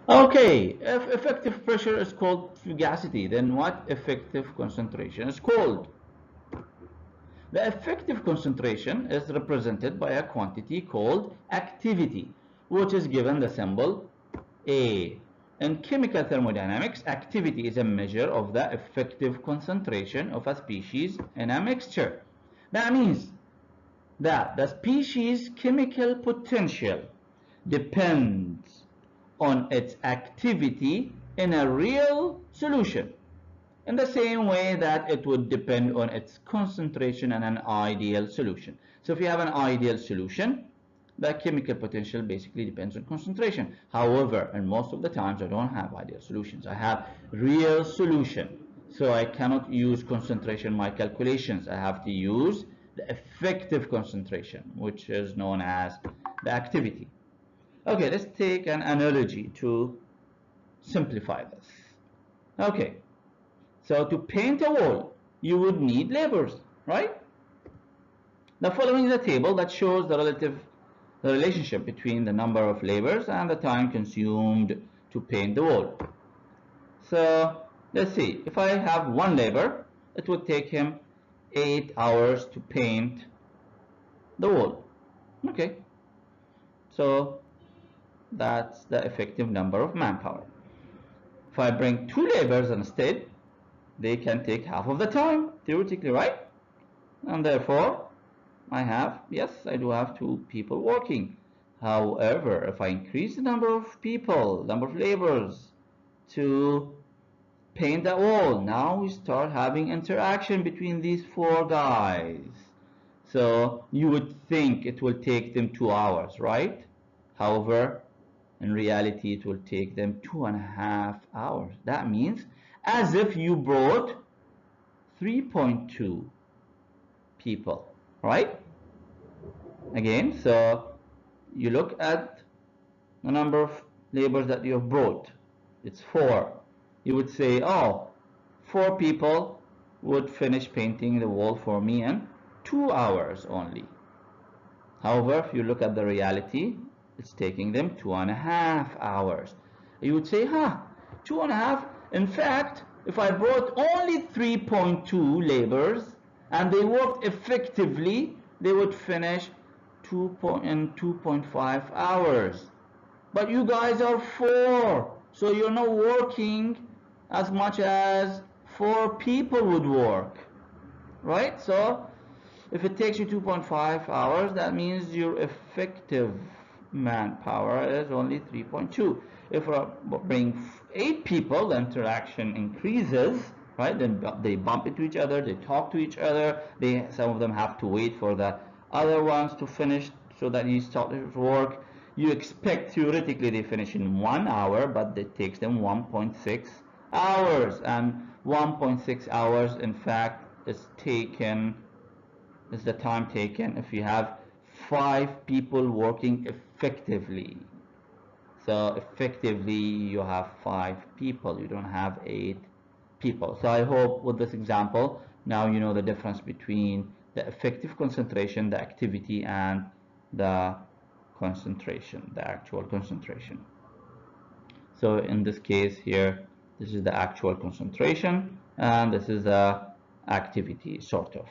Okay, if effective pressure is called fugacity, then what effective concentration is called? The effective concentration is represented by a quantity called activity, which is given the symbol A. In chemical thermodynamics, activity is a measure of the effective concentration of a species in a mixture. That means that the species' chemical potential depends on its activity in a real solution, in the same way that it would depend on its concentration in an ideal solution. So if you have an ideal solution, the chemical potential basically depends on concentration. However, and most of the times I don't have ideal solutions. I have real solution. So I cannot use concentration in my calculations. I have to use the effective concentration, which is known as the activity. Okay, let's take an analogy to simplify this. Okay, so to paint a wall, you would need laborers, right? The following is a table that shows the relationship between the number of laborers and the time consumed to paint the wall. So let's see, if I have one labor, it would take him 8 hours to paint the wall. Okay, so that's the effective number of manpower. If I bring 2 laborers instead, they can take half of the time, theoretically, right? And therefore, yes, I do have 2 people working. However, if I increase the number of people, number of laborers to paint the wall, now we start having interaction between these 4 guys. So you would think it will take them 2 hours, right? However, in reality, it will take them 2.5 hours. That means as if you brought 3.2 people, right? Again, so you look at the number of laborers that you have brought. It's 4. You would say, oh, 4 people would finish painting the wall for me in 2 hours only. However, if you look at the reality, it's taking them 2.5 hours. You would say, 2.5? In fact, if I brought only 3.2 laborers and they worked effectively, they would finish in 2.5 hours. But you guys are 4, so you're not working as much as 4 people would work, right? So if it takes you 2.5 hours, that means your effective manpower is only 3.2. If I bring 8 people, the interaction increases, right? Then they bump into each other, they talk to each other, some of them have to wait for the other ones to finish so that you start to work. You expect theoretically they finish in 1 hour, but it takes them 1.6 hours, and 1.6 hours in fact is the time taken if you have 5 people working effectively. So effectively you have 5 people, you don't have 8 people. So I hope with this example now you know the difference between the effective concentration, the activity, and the concentration, the actual concentration. So in this case here, this is the actual concentration and this is the activity, sort of.